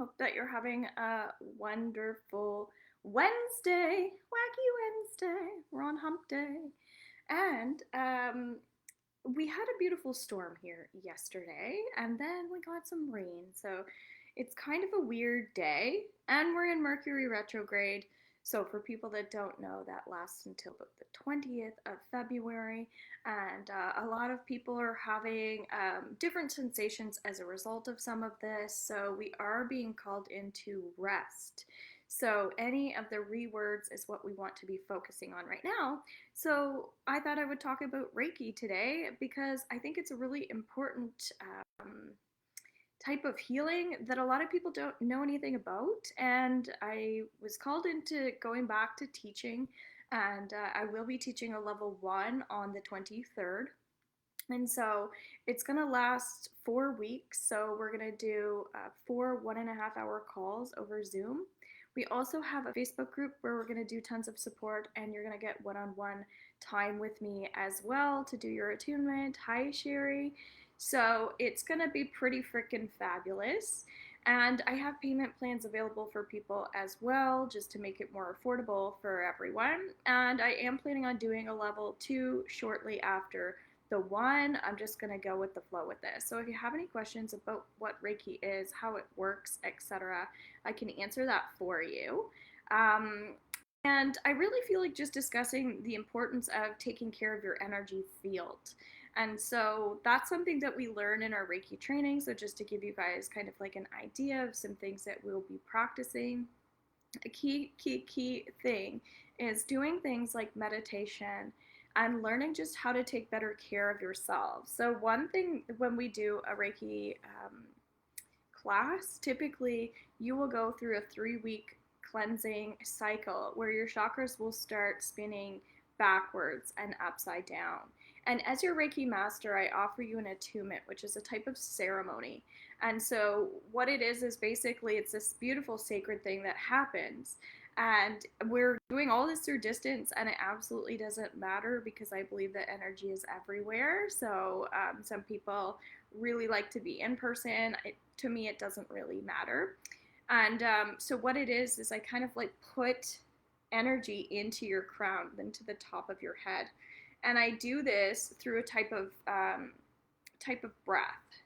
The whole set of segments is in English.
Hope that you're having a wonderful Wednesday, wacky Wednesday. We're on hump day. And we had a beautiful storm here yesterday, and then we got some rain. So it's kind of a weird day, and we're in Mercury retrograde. So, for people that don't know, that lasts until about the 20th of February, and a lot of people are having different sensations as a result of some of this. So, we are being called into rest. So, any of the rewords is what we want to be focusing on right now. So, I thought I would talk about Reiki today because I think it's a really important type of healing that a lot of people don't know anything about. And I was called into going back to teaching, and I will be teaching a level 1 on the 23rd. And so it's going to last 4 weeks. So we're going to do 4 1.5 hour calls over Zoom. We also have a Facebook group where we're going to do tons of support, and you're going to get one-on-one time with me as well to do your attunement. Hi, Sherry. So it's going to be pretty freaking fabulous. And I have payment plans available for people as well, just to make it more affordable for everyone. And I am planning on doing a level 2 shortly after the 1. I'm just going to go with the flow with this. So if you have any questions about what Reiki is, how it works, etc., I can answer that for you. And I really feel like just discussing the importance of taking care of your energy field. And so that's something that we learn in our Reiki training. So just to give you guys kind of like an idea of some things that we'll be practicing, a key thing is doing things like meditation and learning just how to take better care of yourself. So one thing when we do a Reiki class, typically you will go through a 3-week cleansing cycle where your chakras will start spinning backwards and upside down. And as your Reiki master, I offer you an attunement, which is a type of ceremony. And so what it is basically it's this beautiful sacred thing that happens. And we're doing all this through distance, and it absolutely doesn't matter because I believe that energy is everywhere. So some people really like to be in person. To me, it doesn't really matter. And so what it is I kind of like put energy into your crown, into the top of your head. And I do this through a type of breath.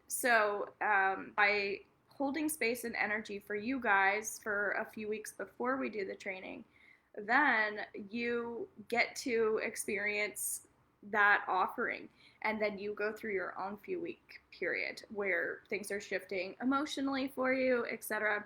So by holding space and energy for you guys for a few weeks before we do the training, then you get to experience that offering. And then you go through your own few week period where things are shifting emotionally for you, etc.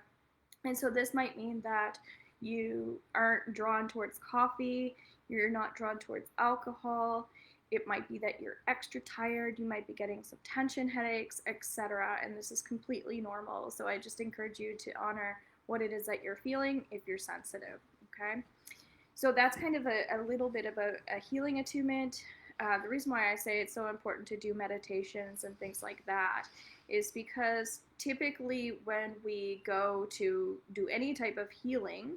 And so this might mean that you aren't drawn towards coffee, you're not drawn towards alcohol. It might be that you're extra tired, you might be getting some tension headaches, etc. And this is completely normal. So I just encourage you to honor what it is that you're feeling if you're sensitive, okay? So that's kind of a little bit about a healing attunement. The reason why I say it's so important to do meditations and things like that is because typically when we go to do any type of healing,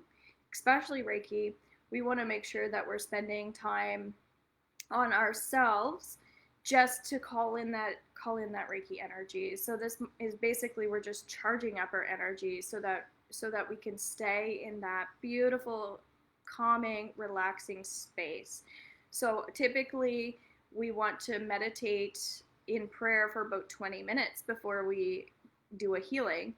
especially Reiki, we want to make sure that we're spending time on ourselves just to call in that Reiki energy. So this is basically we're just charging up our energy so that we can stay in that beautiful, calming, relaxing space. So typically we want to meditate in prayer for about 20 minutes before we do a healing.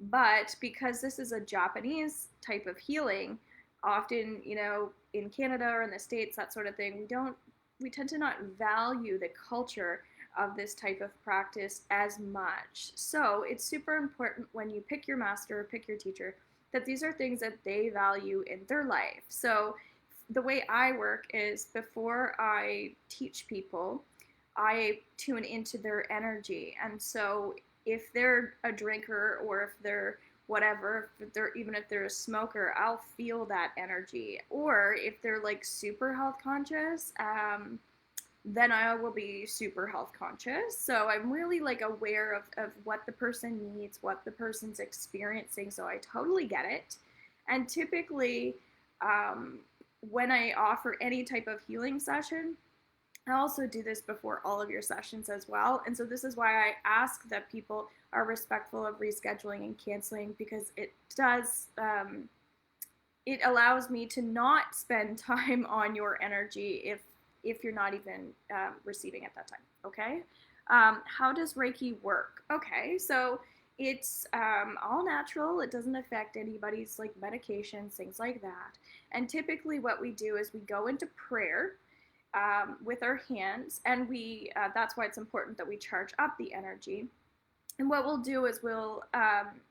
But because this is a Japanese type of healing, often, in Canada or in the States, that sort of thing, we tend to not value the culture of this type of practice as much. So it's super important when you pick your master or pick your teacher that these are things that they value in their life. So the way I work is before I teach people, I tune into their energy. And so if they're a drinker or if they're whatever, even if they're a smoker, I'll feel that energy. Or if they're like super health conscious, then I will be super health conscious. So I'm really like aware of what the person needs, what the person's experiencing. So I totally get it. And typically, when I offer any type of healing session, I also do this before all of your sessions as well. And so this is why I ask that people are respectful of rescheduling and canceling, because it does, it allows me to not spend time on your energy if you're not even receiving at that time. Okay. How does Reiki work? Okay, so it's all natural. It doesn't affect anybody's like medications, things like that. And typically, what we do is we go into prayer with our hands, and we that's why it's important that we charge up the energy. And what we'll do is we'll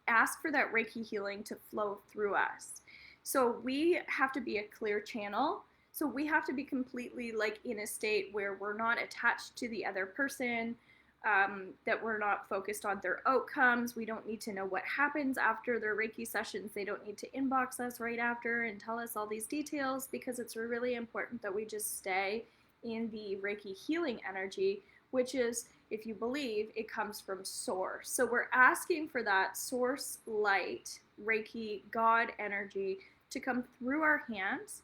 ask for that Reiki healing to flow through us. So we have to be a clear channel. So we have to be completely like in a state where we're not attached to the other person, that we're not focused on their outcomes. We don't need to know what happens after their Reiki sessions. They don't need to inbox us right after and tell us all these details, because it's really important that we just stay in the Reiki healing energy, which is, if you believe, it comes from source. So we're asking for that source light, Reiki, God energy to come through our hands.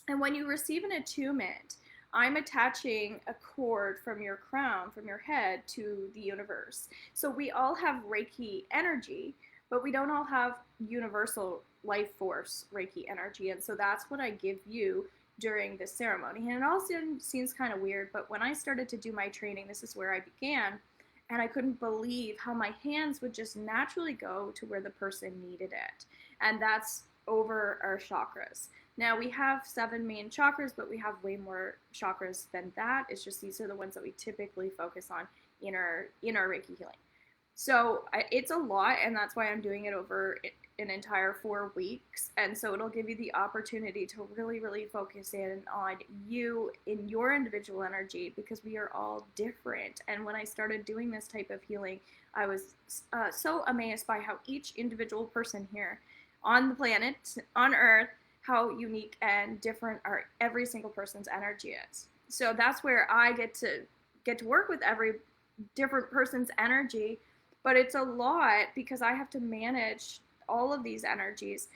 And when you receive an attunement, I'm attaching a cord from your crown, from your head, to the universe. So we all have Reiki energy, but we don't all have universal life force Reiki energy. And so that's what I give you during this ceremony. And it also seems kind of weird, but when I started to do my training, this is where I began, and I couldn't believe how my hands would just naturally go to where the person needed it. And that's over our chakras. Now, we have 7 main chakras, but we have way more chakras than that. It's just these are the ones that we typically focus on in our Reiki healing. So it's a lot, and that's why I'm doing it over an entire 4 weeks. And so it'll give you the opportunity to really, really focus in on you in your individual energy, because we are all different. And when I started doing this type of healing, I was so amazed by how each individual person here on the planet, on Earth, how unique and different our every single person's energy is. So that's where I get to work with every different person's energy, but it's a lot because I have to manage all of these energies,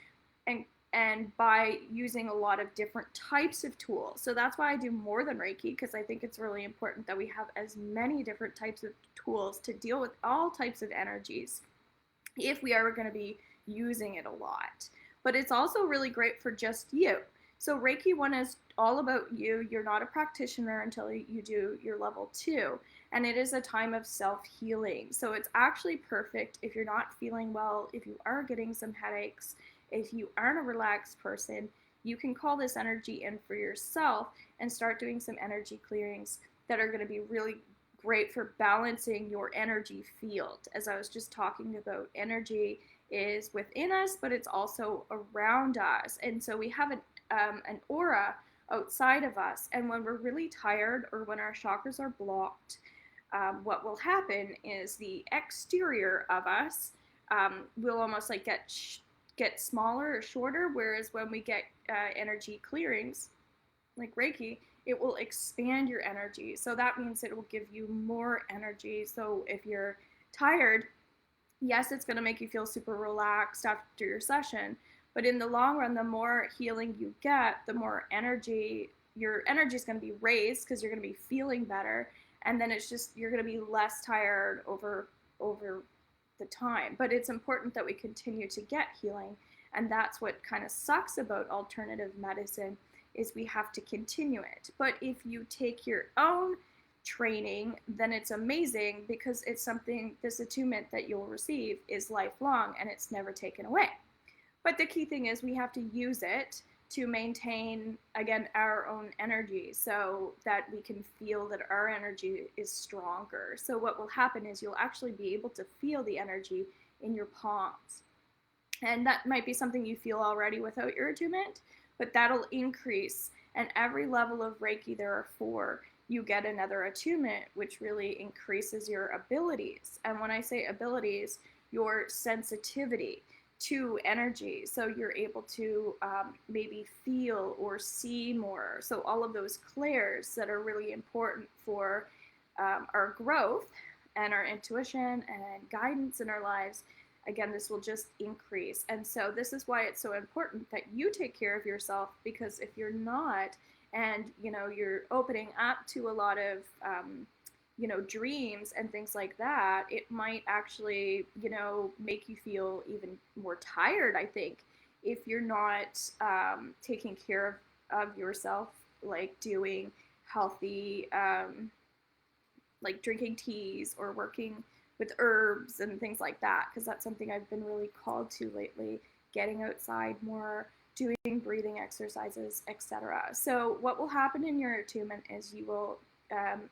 and by using a lot of different types of tools. So that's why I do more than Reiki, because I think it's really important that we have as many different types of tools to deal with all types of energies if we are going to be using it a lot. But it's also really great for just you. So Reiki 1 is all about you. You're not a practitioner until you do your level 2. And it is a time of self-healing. So it's actually perfect if you're not feeling well, if you are getting some headaches, if you aren't a relaxed person. You can call this energy in for yourself and start doing some energy clearings that are going to be really great for balancing your energy field. As I was just talking about, energy is within us, but it's also around us. And so we have an aura outside of us. And when we're really tired or when our chakras are blocked, what will happen is the exterior of us will almost like get smaller or shorter. Whereas when we get energy clearings like Reiki, it will expand your energy. So that means it will give you more energy. So if you're tired, yes, it's going to make you feel super relaxed after your session, but in the long run, the more healing you get, the more energy, your energy is going to be raised because you're going to be feeling better, and then it's just, you're going to be less tired over the time. But it's important that we continue to get healing, and that's what kind of sucks about alternative medicine, is we have to continue it. But if you take your own training, then it's amazing, because it's something, this attunement that you'll receive is lifelong and it's never taken away. But the key thing is we have to use it to maintain, again, our own energy, so that we can feel that our energy is stronger. So what will happen is you'll actually be able to feel the energy in your palms. And that might be something you feel already without your attunement, but that'll increase. And every level of Reiki, there are 4, you get another attunement, which really increases your abilities. And when I say abilities, your sensitivity to energy. So you're able to maybe feel or see more. So all of those clairs that are really important for our growth and our intuition and guidance in our lives, again, this will just increase. And so this is why it's so important that you take care of yourself, because if you're not, and you're opening up to a lot of dreams and things like that, it might actually, make you feel even more tired, I think, if you're not taking care of yourself, like doing healthy, like drinking teas or working with herbs and things like that, because that's something I've been really called to lately, getting outside more, doing breathing exercises, etc. So what will happen in your attunement is you will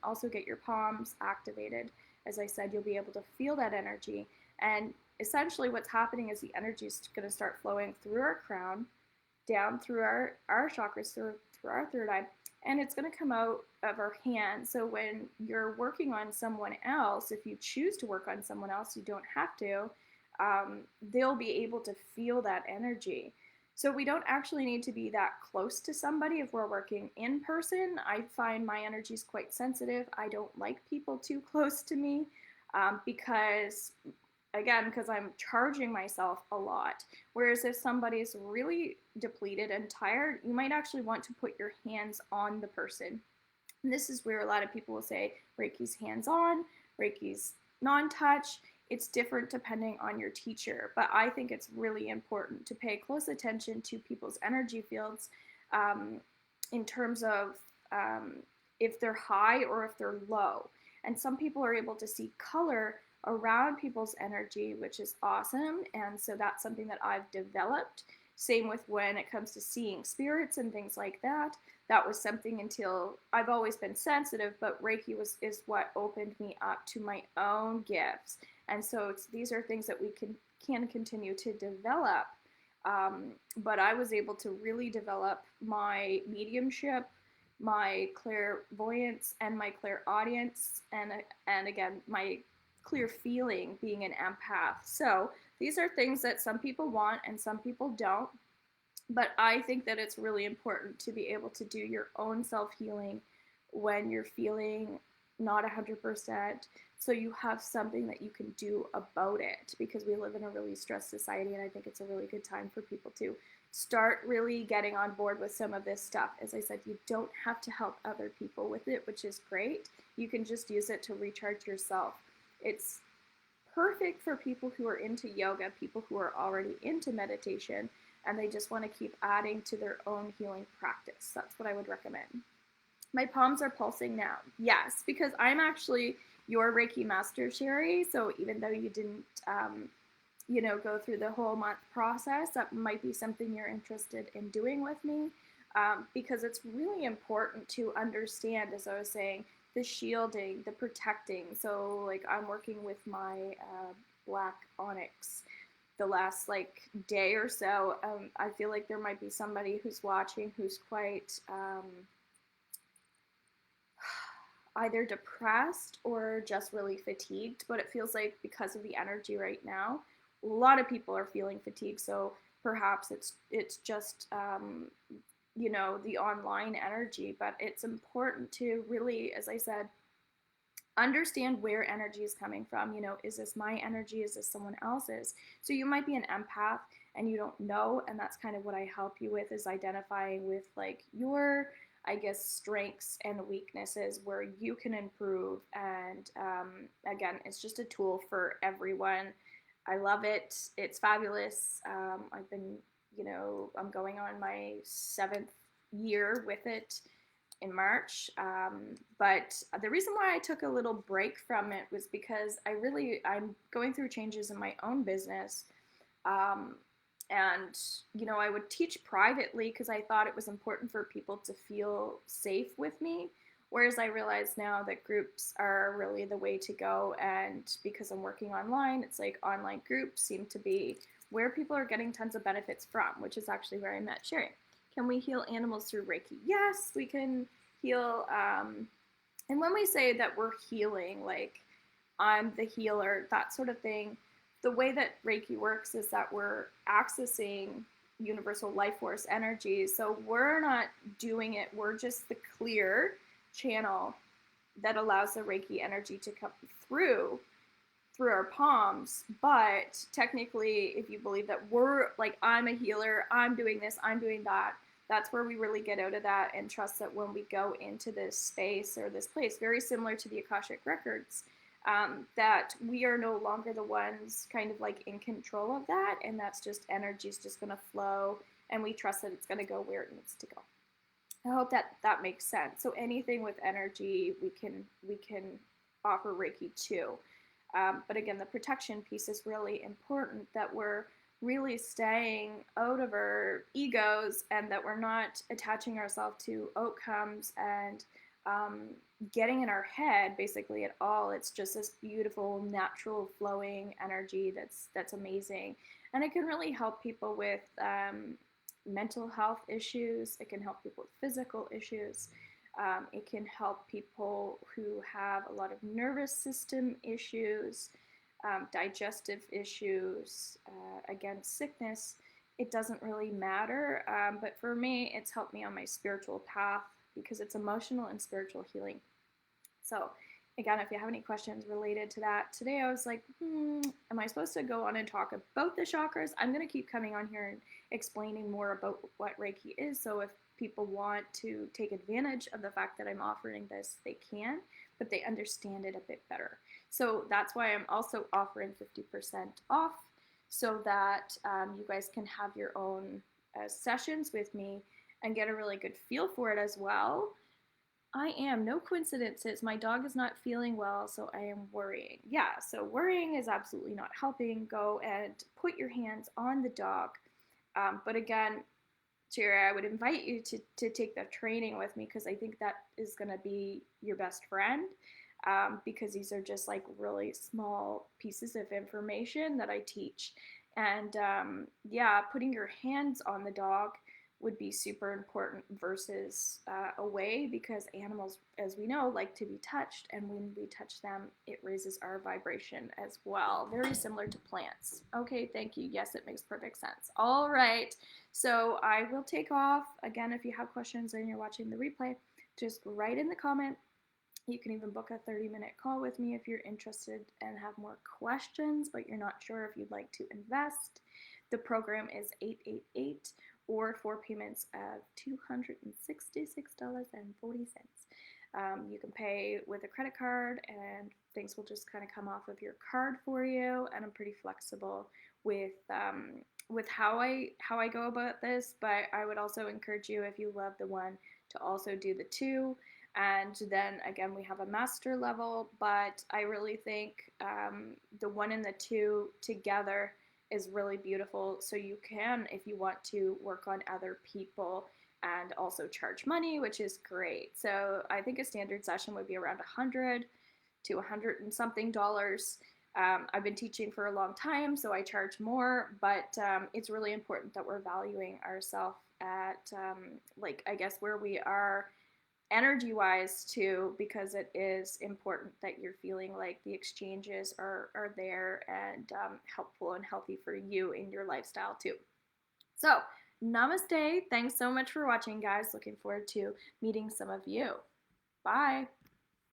also get your palms activated. As I said, you'll be able to feel that energy. And essentially what's happening is the energy is going to start flowing through our crown, down through our chakras, through our third eye, and it's going to come out of our hands. So when you're working on someone else, if you choose to work on someone else, you don't have to, they'll be able to feel that energy. So we don't actually need to be that close to somebody if we're working in person. I find my energy is quite sensitive. I don't like people too close to me, because I'm charging myself a lot. Whereas if somebody's really depleted and tired, you might actually want to put your hands on the person. And this is where a lot of people will say Reiki's hands on, Reiki's non touch. It's different depending on your teacher. But I think it's really important to pay close attention to people's energy fields, in terms of if they're high or if they're low. And some people are able to see color around people's energy, which is awesome. And so that's something that I've developed. Same with when it comes to seeing spirits and things like that. That was something, until I've always been sensitive, but Reiki is what opened me up to my own gifts. And so these are things that we can continue to develop. But I was able to really develop my mediumship, my clairvoyance, and my clairaudience, and again, my clear feeling, being an empath. So these are things that some people want and some people don't. But I think that it's really important to be able to do your own self-healing when you're feeling not 100%, so you have something that you can do about it, because we live in a really stressed society, and I think it's a really good time for people to start really getting on board with some of this stuff. As I said, you don't have to help other people with it, which is great. You can just use it to recharge yourself. It's perfect for people who are into yoga, people who are already into meditation, and they just want to keep adding to their own healing practice. That's what I would recommend. My palms are pulsing now. Yes, because I'm actually your Reiki master, Sherry. So even though you didn't, go through the whole month process, that might be something you're interested in doing with me, because it's really important to understand, as I was saying, the shielding, the protecting. So like I'm working with my black onyx the last day or so. I feel like there might be somebody who's watching who's quite either depressed or just really fatigued, but it feels like because of the energy right now, a lot of people are feeling fatigued. So perhaps it's just the online energy, but it's important to really, as I said, understand where energy is coming from. Is this my energy? Is this someone else's? So you might be an empath and you don't know, and that's kind of what I help you with, is identifying with your, I guess, strengths and weaknesses where you can improve. And again, it's just a tool for everyone. I love it. It's fabulous. I've been, I'm going on my 7th year with it in March. But the reason why I took a little break from it was because I'm going through changes in my own business. And, I would teach privately because I thought it was important for people to feel safe with me. Whereas I realize now that groups are really the way to go. And because I'm working online, it's like online groups seem to be where people are getting tons of benefits from, which is actually where I met Sherry. Can we heal animals through Reiki? Yes, we can heal. And when we say that we're healing, like I'm the healer, that sort of thing, the way that Reiki works is that we're accessing universal life force energy. So we're not doing it. We're just the clear channel that allows the Reiki energy to come through our palms. But technically, if you believe that we're I'm a healer, I'm doing this, I'm doing that, that's where we really get out of that and trust that when we go into this space or this place, very similar to the Akashic Records, that we are no longer the ones kind of like in control of that, and that's just energy is just going to flow, and we trust that it's going to go where it needs to go. I hope that that makes sense. So anything with energy, we can offer Reiki to. But again, the protection piece is really important, that we're really staying out of our egos and that we're not attaching ourselves to outcomes and getting in our head basically at all. It's just this beautiful, natural, flowing energy that's amazing, and it can really help people with mental health issues. It can help people with physical issues. It can help people who have a lot of nervous system issues, digestive issues, again, sickness. It doesn't really matter. But for me, it's helped me on my spiritual path because it's emotional and spiritual healing. So, again, if you have any questions related to that, today I was like, am I supposed to go on and talk about the chakras? I'm going to keep coming on here and explaining more about what Reiki is. So if people want to take advantage of the fact that I'm offering this, they can, but they understand it a bit better. So that's why I'm also offering 50% off so that you guys can have your own sessions with me and get a really good feel for it as well. I am, no coincidences. My dog is not feeling well, so I am worrying. Yeah, so worrying is absolutely not helping. Go and put your hands on the dog. But again, Jerry, I would invite you to take the training with me because I think that is going to be your best friend, because these are just like really small pieces of information that I teach. And yeah, putting your hands on the dog would be super important versus away, because animals, as we know, like to be touched, and when we touch them, it raises our vibration as well. Very similar to plants. Okay, thank you. Yes, it makes perfect sense. All right, so I will take off. Again, if you have questions and you're watching the replay, just write in the comment. You can even book a 30-minute call with me if you're interested and have more questions, but you're not sure if you'd like to invest. The program is $888 or 4 payments of $266.40. You can pay with a credit card, and things will just kind of come off of your card for you. And I'm pretty flexible with how I go about this. But I would also encourage you, if you love the one, to also do the two. And then again, we have a master level, but I really think the one and the two together is really beautiful. So you can, if you want to, work on other people and also charge money, which is great. So I think a standard session would be around $100 to $100 and something dollars. I've been teaching for a long time, so I charge more, but it's really important that we're valuing ourselves at like, I guess, where we are energy-wise too, because it is important that you're feeling like the exchanges are there and helpful and healthy for you in your lifestyle too. So namaste. Thanks so much for watching, guys. Looking forward to meeting some of you. Bye.